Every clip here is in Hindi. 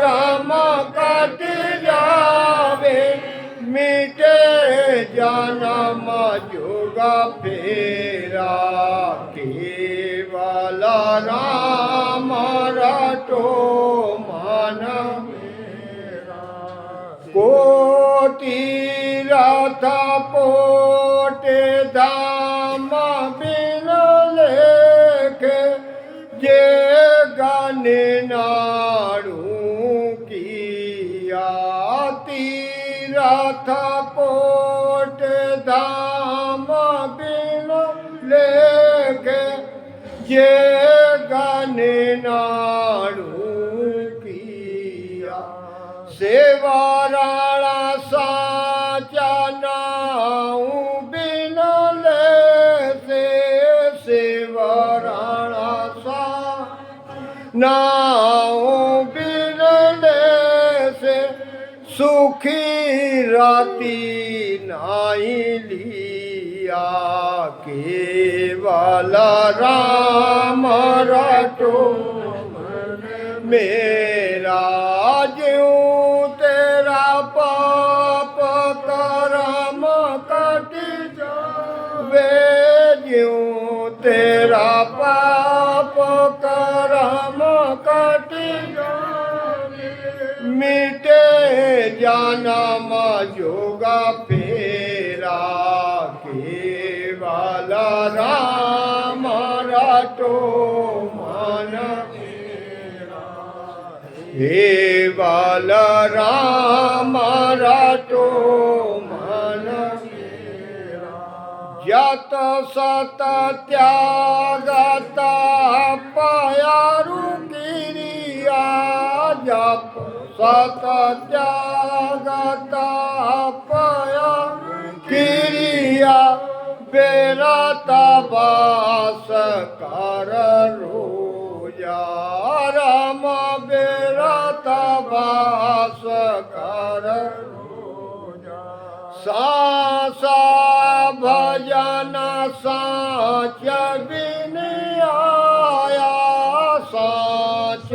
राम कट जावे मिटे जन्म जुग फेरा केवल राम रटो मन कोटि रथ पोटे धाम बिन लेखे जे गण नाड़ू किया तीरथ पोट धाम बिन लेखे जे गण नाड़ू किया सेवा राणा साचा नाऊ बिन ले सेवा राणा सा नाऊ बिन ले से सुखी राती नाई लिया केवल राम रटो मेरा ज्यों तेरा पाप करम कट जावे ज्यों तेरा पाप करम कट जावे मिटे जन्म जुग फेरा केवल राम रटो मन केवल राम रटो मन जत सत त्यागत पयारु गिरिया जप सत त्यागत पयारु गिरिया बेरत वास कर रोजा राम बेरत वास कर सासा भजन साच बिन आया साच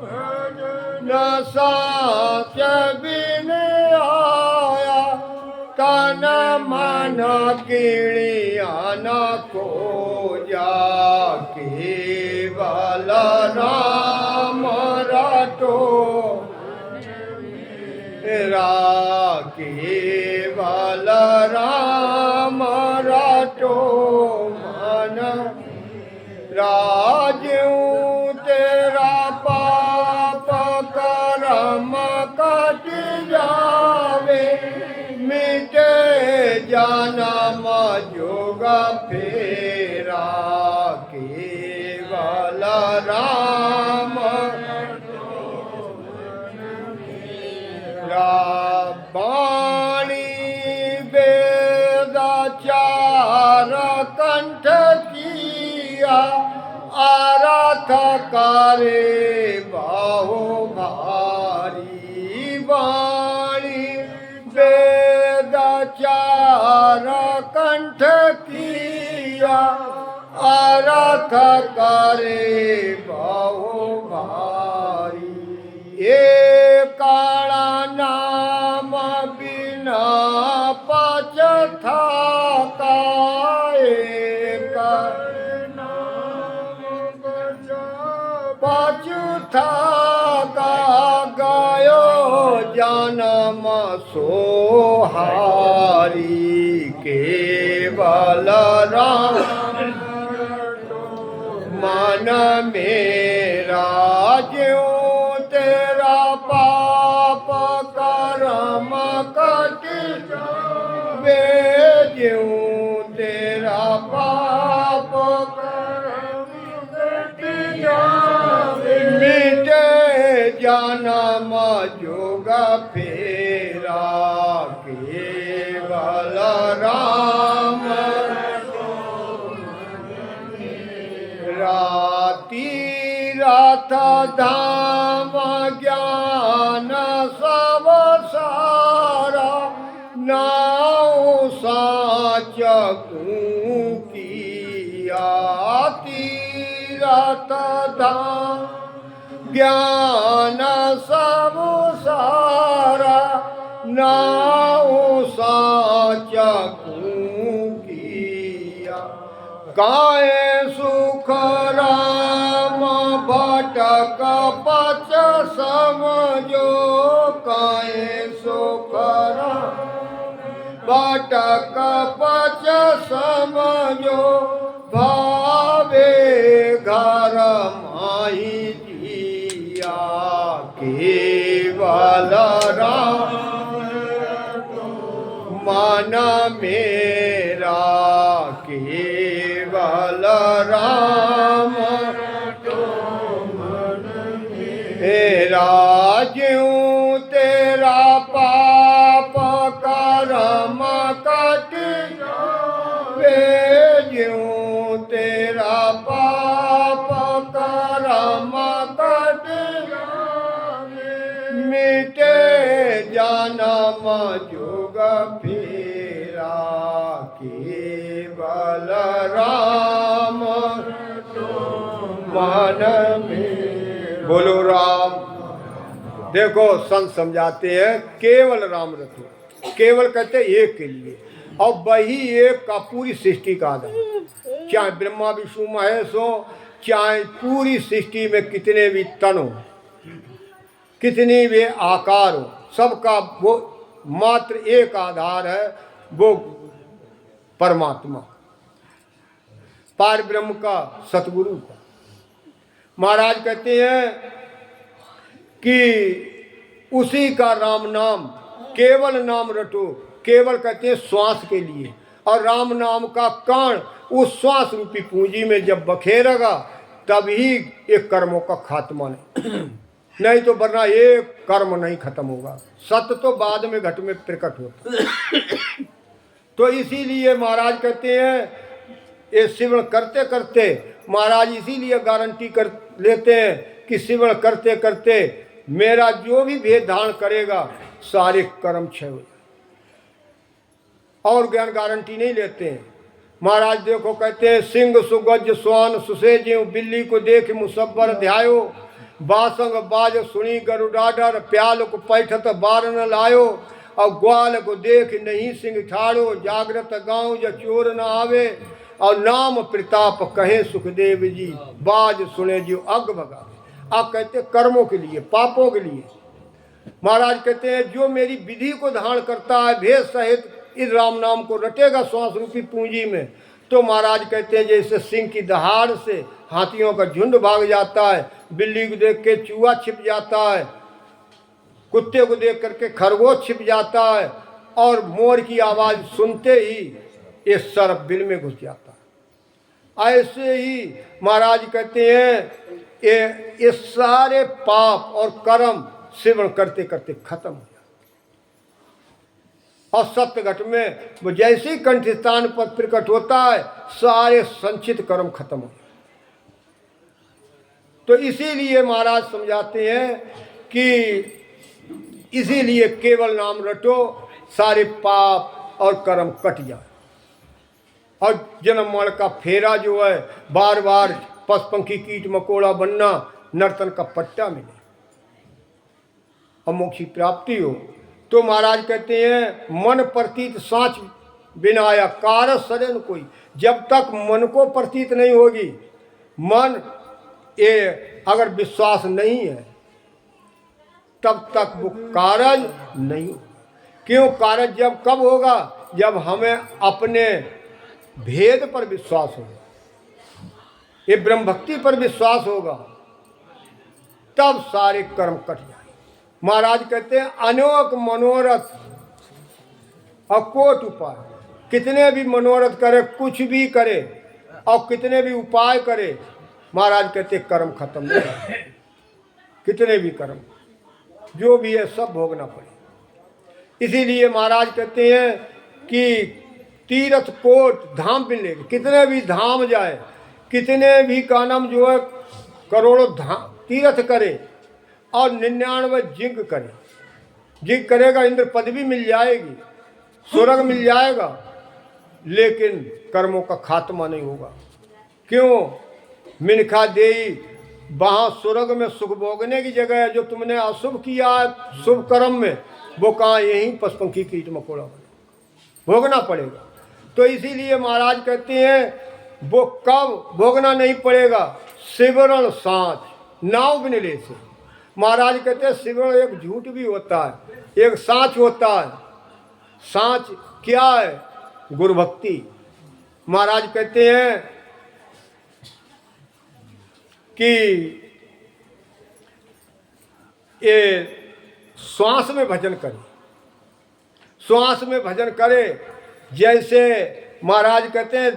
भजन साच बिन आया तन मन किणिया न को जा केवल राम रटो केवल राम रटो मन राजू तेरा पाप करम कट जावे मिटे जन्म जुग फेरा केवल राम बाणी वेद चार कंठ किया आरथ करे बाहो भारी बाणी वेद चार कंठ किया आरथ करे बाहो भारी ये काला नाम बिना पचथा का एक पचथा का गयो जन्म सोहारी केवल राम मन मेरा ज्यों तेरा पाप करम कट जावे ज्यों तेरा पाप करम कट जावे मिटे जन्म जुग फेरा केवल राम राती रात धाम ज्ञान सब सारा नाउ साच किया तीरथ धाम ज्ञान सब सारा नाउ साचा किया। काए सुख राम भटक पच समझो, काए सुख राम भटक पच समझो, भावे घर माही दिया। केवल राम मन मेरा, केवल राम मेरा। ज्यों तेरा पाप कर्म कट वे, ज्यों तेरा पाप कर्म कट मिटे जन्म जुग फेरा। केवल राम मन में। बोलो राम। देखो संत समझाते हैं केवल राम रखो। केवल कहते हैं एक के लिए, और वही एक का पूरी सृष्टि का आधार। चाहे ब्रह्मा विष्णु महेश हो, चाहे पूरी सृष्टि में कितने भी तन हो, कितने भी आकार हो, सबका वो मात्र एक आधार है, वो परमात्मा पार ब्रह्म का, सतगुरु का। महाराज कहते हैं कि उसी का राम नाम, केवल नाम रटो। केवल कहते हैं श्वास के लिए, और राम नाम का कण उस श्वास रूपी पूंजी में जब बखेरेगा तभी एक कर्मों का खात्मा नहीं नहीं तो वरना एक कर्म नहीं खत्म होगा। सत्य तो बाद में घट में प्रकट होता। तो इसीलिए महाराज कहते हैं ये सिमरण करते करते, महाराज इसीलिए गारंटी कर लेते हैं कि सिमरण करते करते मेरा जो भी भेद धारण करेगा सारे कर्म क्षय हो जाए। और ज्ञान गारंटी नहीं लेते हैं महाराज। देखो कहते हैं सिंह सुगज स्वान सुसेज्यो, बिल्ली को देख मुसब्बर ध्यायो, बासंग बाज सुनी गरुडाडर, प्याल को पैठत बार न लायो, और ग्वाल को देख नहीं सिंह ठाड़ो, जागृत गाँव ज चोर न आवे, और नाम प्रताप कहे सुखदेव जी, बाज सुने जो अग भगा। आप कहते कर्मों के लिए, पापों के लिए। महाराज कहते हैं जो मेरी विधि को धारण करता है, भेद सहित इस राम नाम को रटेगा श्वास रूपी पूंजी में, तो महाराज कहते हैं जैसे सिंह की दहाड़ से हाथियों का झुंड भाग जाता है, बिल्ली को देख के चूहा छिप जाता है, कुत्ते को देख करके खरगोश छिप जाता है, और मोर की आवाज सुनते ही ये सर्प बिल में घुस जाता है। ऐसे ही महाराज कहते हैं ये सारे पाप और कर्म सेवन करते करते खत्म हो जाते। और सत्य घट में वो जैसे ही कंठ स्थान पर प्रकट होता है सारे संचित कर्म खत्म हो जाते। तो इसीलिए महाराज समझाते हैं कि इसीलिए केवल नाम रटो, सारे पाप और कर्म कट जाए। और जन्म मरण का फेरा जो है, बार बार पशुपंखी कीट मकोड़ा बनना, नर्तन का पट्टा मिले और मोक्ष की प्राप्ति हो। तो महाराज कहते हैं मन प्रतीत साँच बिनाया कार सदन कोई। जब तक मन को प्रतीत नहीं होगी, मन ये अगर विश्वास नहीं है, तब तक वो कार्य नहीं। क्यों? कार्य जब कब होगा? जब हमें अपने भेद पर विश्वास होगा, ये ब्रह्म भक्ति पर विश्वास होगा, तब सारे कर्म कट जाए। महाराज कहते हैं अनेक मनोरथ और कोट उपाय, कितने भी मनोरथ करे, कुछ भी करे और कितने भी उपाय करे, महाराज कहते कर्म खत्म नहीं होगा। कितने भी कर्म जो भी है सब भोगना पड़े। इसीलिए महाराज कहते हैं कि तीर्थ कोट धाम मिले, कितने भी धाम जाए, कितने भी का नाम जो है करोड़ों धाम तीर्थ करे और 99 जिग करे, जिग करेगा इंद्र पदवी मिल जाएगी, स्वर्ग मिल जाएगा, लेकिन कर्मों का खात्मा नहीं होगा। क्यों? मिनखा देई वहाँ स्वर्ग में सुख भोगने की जगह है। जो तुमने अशुभ किया है शुभ कर्म में, वो कहाँ यहीं पशुपंखी कीट मकोड़ा भोगना पड़ेगा। तो इसीलिए महाराज कहते हैं वो कब भोगना नहीं पड़ेगा, सिवरण सांच नाव बिनले से। महाराज कहते हैं सिवरण एक झूठ भी होता है, एक सांच होता है। सांच क्या है? गुरु भक्ति। महाराज कहते हैं कि ये श्वास में भजन करे, श्वास में भजन करे। जैसे महाराज कहते हैं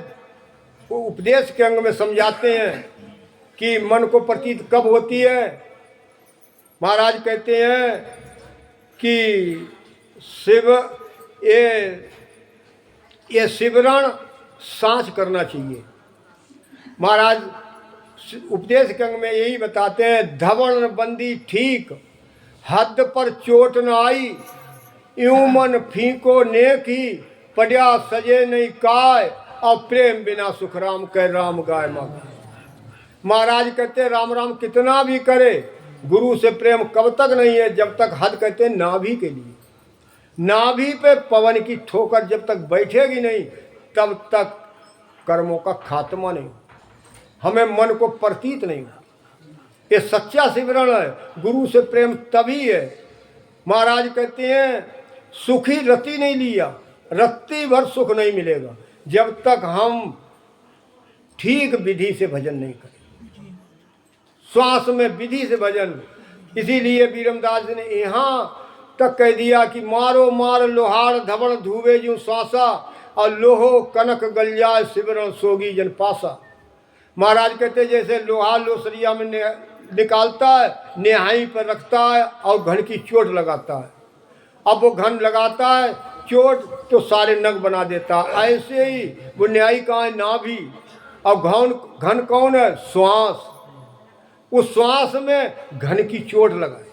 वो उपदेश के अंग में समझाते हैं कि मन को प्रतीत कब होती है। महाराज कहते हैं कि शिव ये सिवरण सांस करना चाहिए। महाराज उपदेश के अंग में यही बताते हैं, धवल बंदी ठीक हद पर चोट न आई, यूं मन फीको नेक ही पड़िया सजे नहीं काय, और प्रेम बिना सुख राम कह राम गाय मांग। महाराज कहते राम राम कितना भी करे, गुरु से प्रेम कब तक नहीं है, जब तक हद कहते नाभि के लिए। नाभि पे पवन की ठोकर जब तक बैठेगी नहीं तब तक कर्मों का खात्मा नहीं, हमें मन को प्रतीत नहीं हो। ये सच्चा सिमरण है। गुरु से प्रेम तभी है। महाराज कहते हैं सुखी रति नहीं लिया, रत्ती भर सुख नहीं मिलेगा जब तक हम ठीक विधि से भजन नहीं करें, श्वास में विधि से भजन। इसीलिए बीरमदास ने यहाँ तक कह दिया कि मारो मार लोहार धवल धुवे जूं श्वासा, और लोहो कनक गलिया सिमरण सोगी जन पासा। महाराज कहते जैसे लोहा लोसरिया में निकालता है, नेहाई पर रखता है और घन की चोट लगाता है। अब वो घन लगाता है चोट तो सारे नग बना देता है। ऐसे ही वो न्यायी कहाँ है? नाभि। और घन कौन है? श्वास। उस श्वास में घन की चोट लगाए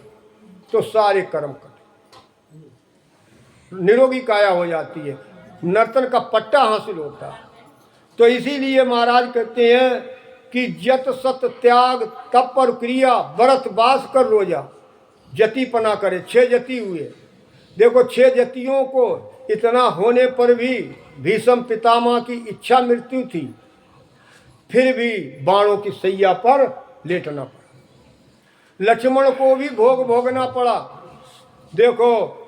तो सारे कर्म कटे, निरोगी काया हो जाती है, नर्तन का पट्टा हासिल होता है। तो इसीलिए महाराज कहते हैं कि जत सत त्याग तप पर क्रिया, व्रत बास कर रोजा, जति पना करे। 6 जति हुए। देखो 6 जतियों को इतना होने पर भी भीष्म पितामह की इच्छा मृत्यु थी, फिर भी बाणों की सैया पर लेटना पड़ा। लक्ष्मण को भी भोग भोगना पड़ा। देखो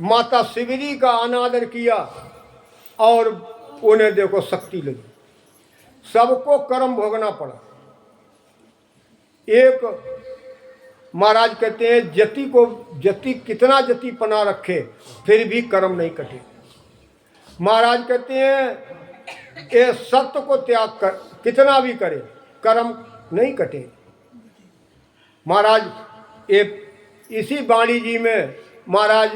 माता शिवरी का अनादर किया और उन्हें देखो शक्ति लगी, सबको कर्म भोगना पड़ा। एक महाराज कहते हैं जति कितना जति पना रखे फिर भी कर्म नहीं कटे। महाराज कहते हैं ये सत्य को त्याग कर कितना भी करे कर्म नहीं कटे। महाराज इसी वाणी जी में महाराज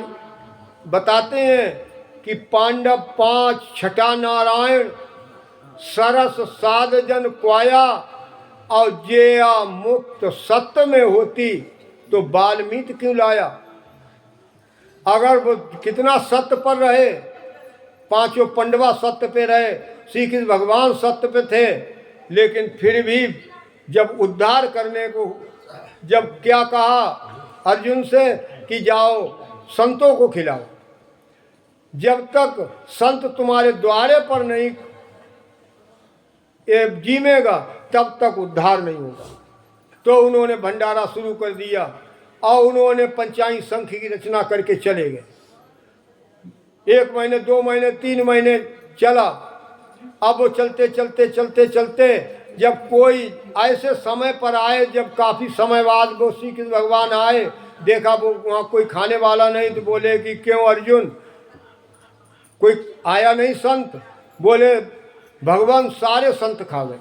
बताते हैं कि पांडव 5 छठा नारायण सरस साध जन क्वाया, और जेया मुक्त सत्य में होती तो बाल्मीत क्यों लाया। अगर वो कितना सत्य पर रहे, 5 पांडवा सत्य पे रहे, श्री कृष्ण भगवान सत्य पे थे, लेकिन फिर भी जब उद्धार करने को जब क्या कहा अर्जुन से कि जाओ संतों को खिलाओ, जब तक संत तुम्हारे द्वारे पर नहीं जीमेगा तब तक उद्धार नहीं होगा। तो उन्होंने भंडारा शुरू कर दिया और उन्होंने पंचांग संख्य की रचना करके चले गए। 1 महीने 2 महीने 3 महीने चला। अब वो चलते चलते चलते चलते जब कोई ऐसे समय पर आए जब काफ़ी समय बाद वो श्री कृष्ण भगवान आए, देखा वो वहाँ कोई खाने वाला नहीं, तो बोले कि क्यों अर्जुन कोई आया नहीं संत? बोले भगवान सारे संत खा गए।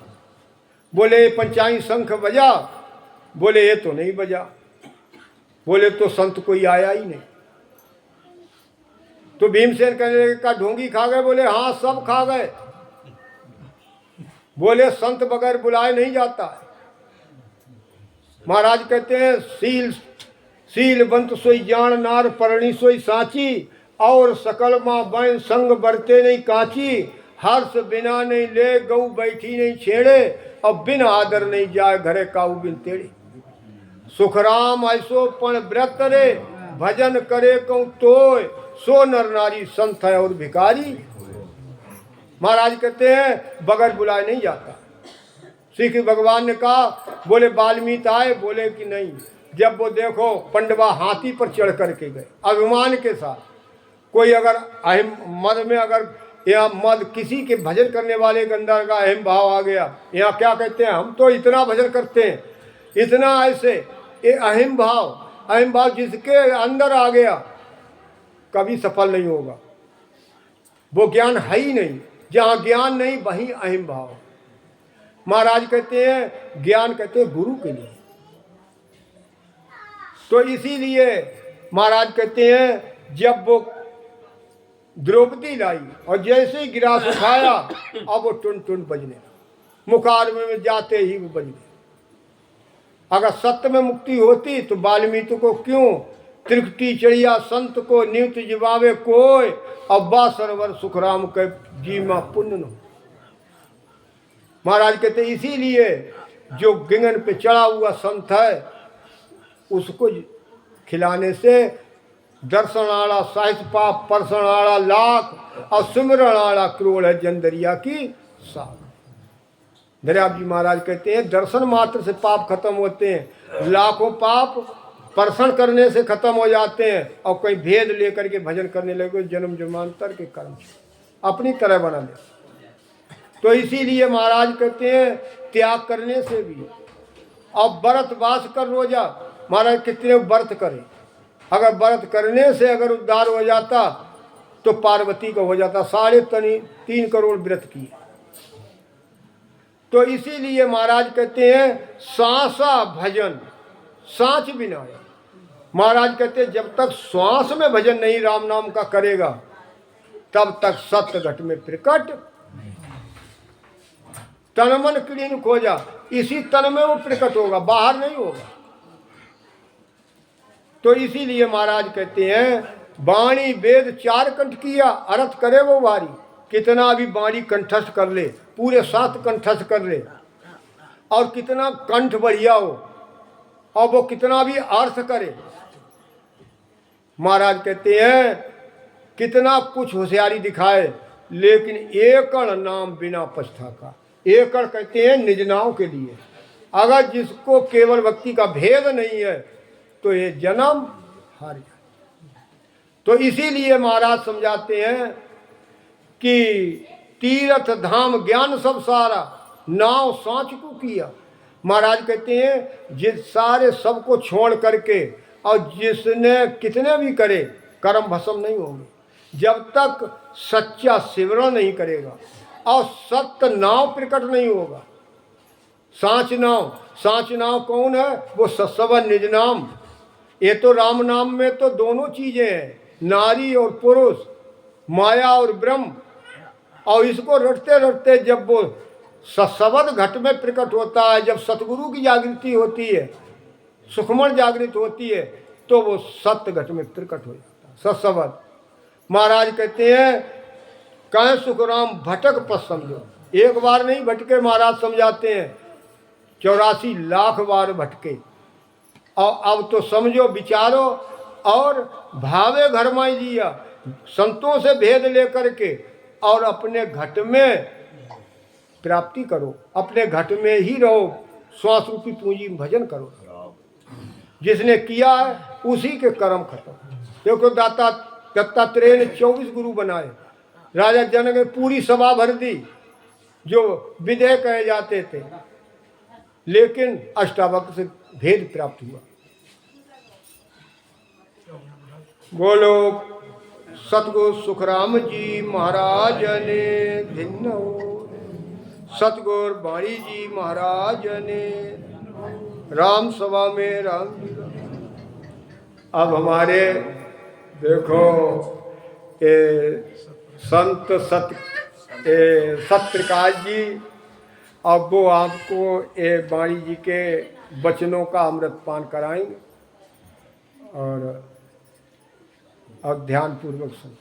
बोले पंचांग शंख बजा? बोले ये तो नहीं बजा। बोले तो संत कोई आया ही नहीं। तो भीमसेन कहने का ढोंगी खा गए? बोले हाँ सब खा गए। बोले संत बगैर बुलाए नहीं जाता है। महाराज कहते हैं शीलवंत सोई जान नार परणी सोई साची, और सकल माँ बहन संग बरते नहीं काची, हर्ष बिना नहीं ले गऊ बैठी नहीं छेड़े, अब बिन आदर नहीं जाए घरे काऊ बिन तेड़े। सुखराम ऐसो पण व्रत रे भजन करे कहूँ तोय सो नर नारी संत है और भिखारी। महाराज कहते हैं बगैर बुलाए नहीं जाता। श्री कृष्ण भगवान ने कहा, बोले वाल्मीकि आए, बोले कि नहीं। जब वो देखो पंडवा हाथी पर चढ़ करके गए अभिमान के साथ। कोई अगर अहिम मद में अगर यहाँ मद किसी के भजन करने वाले के अंदर का अहिम भाव आ गया, यहाँ क्या कहते हैं, हम तो इतना भजन करते हैं, इतना ऐसे, ये अहिम भाव जिसके अंदर आ गया कभी सफल नहीं होगा। वो ज्ञान है ही नहीं। जहाँ ज्ञान नहीं वहीं अहिम भाव। महाराज कहते हैं ज्ञान कहते हैं गुरु के लिए। तो इसीलिए महाराज कहते हैं जब वो द्रौपदी लाई और जैसे ही गिलास उठाया अब वो टुन टुन बजने, मुखार में जाते ही वो बजने। अगर सत्य में मुक्ति होती तो वाल्मीकि को क्यों त्रिकटी चढ़िया संत को नियुक्त जिवावे कोय, अब्बा सरवर सुखराम के जीमा पुण्य न। महाराज कहते इसीलिए जो गिंगन पे चढ़ा हुआ संत है उसको खिलाने से दर्शन आड़ा साहित्य पाप परसन आड़ा लाख और सुमिरण आड़ा करोड़ है जंदरिया की साख। दरिया जी महाराज कहते हैं दर्शन मात्र से पाप खत्म होते हैं, लाखों पाप परसन करने से खत्म हो जाते हैं। और कोई भेद लेकर के भजन करने लगे जन्म जन्मांतर के कर्म अपनी तरह बना ले। तो इसीलिए महाराज कहते हैं त्याग करने से भी। अब व्रत वास कर रोजा, महाराज कितने व्रत करें, अगर व्रत करने से अगर उद्धार हो जाता तो पार्वती का हो जाता। 3.5 करोड़ व्रत किए। तो इसीलिए महाराज कहते हैं सांसा भजन सांच बिना। महाराज कहते हैं जब तक श्वास में भजन नहीं राम नाम का करेगा तब तक सत्य घट में प्रकट। तन मन क्लीन खोजा, इसी तन में वो प्रकट होगा, बाहर नहीं होगा। तो इसीलिए महाराज कहते हैं वाणी वेद 4 कंठ किया अर्थ करे वो वारी। कितना भी वाणी कंठस्थ कर ले, पूरे 7 कंठस्थ कर ले, और कितना कंठ बढ़िया हो और वो कितना भी अर्थ करे, महाराज कहते हैं कितना कुछ होशियारी दिखाए, लेकिन एकड़ नाम बिना पछता का। एकड़ कहते हैं निज नाम के लिए। अगर जिसको केवल भक्ति का भेद नहीं है तो ये जन्म हार जाए। तो इसीलिए महाराज समझाते हैं कि तीर्थ धाम ज्ञान सब सारा नाव सांच को किया। महाराज कहते हैं जिस सारे सबको छोड़ करके और जिसने कितने भी करे कर्म भस्म नहीं होंगे जब तक सच्चा सिमरण नहीं करेगा और सत्य नाव प्रकट नहीं होगा। सांच नाव कौन है? वो सत्सवन निज नाम। ये तो राम नाम में तो दोनों चीजें हैं, नारी और पुरुष, माया और ब्रह्म। और इसको रटते रटते जब वो सत्सवद घट में प्रकट होता है, जब सतगुरु की जागृति होती है, सुखमण जागृत होती है, तो वो सत्य घट में प्रकट हो जाता है सत्सवद। महाराज कहते हैं कहें सुखराम भटक पस समझो। एक बार नहीं भटके, महाराज समझाते हैं 84 लाख बार भटके। और अब तो समझो विचारो और भावे घर में जिया, संतों से भेद लेकर के और अपने घट में प्राप्ति करो, अपने घट में ही रहो, श्वास रूपी पूंजी भजन करो। जिसने किया है उसी के कर्म खत्म। देखो दत्तात्रेय ने 24 गुरु बनाए, राजा जनक ने पूरी सभा भर दी जो विदेह कहे जाते थे, लेकिन अष्टावक्र से भेद प्राप्त हुआ। बोलो सतगुरु सुखराम जी महाराज ने भिन्न हो, सतगुरु बाणी जी महाराज ने राम सभा में राम जी। अब हमारे देखो संत सत्यप्रकाश जी, अब वो आपको ये बाणी जी के वचनों का अमृत पान कराएंगे और ध्यान पूर्वक सुनो।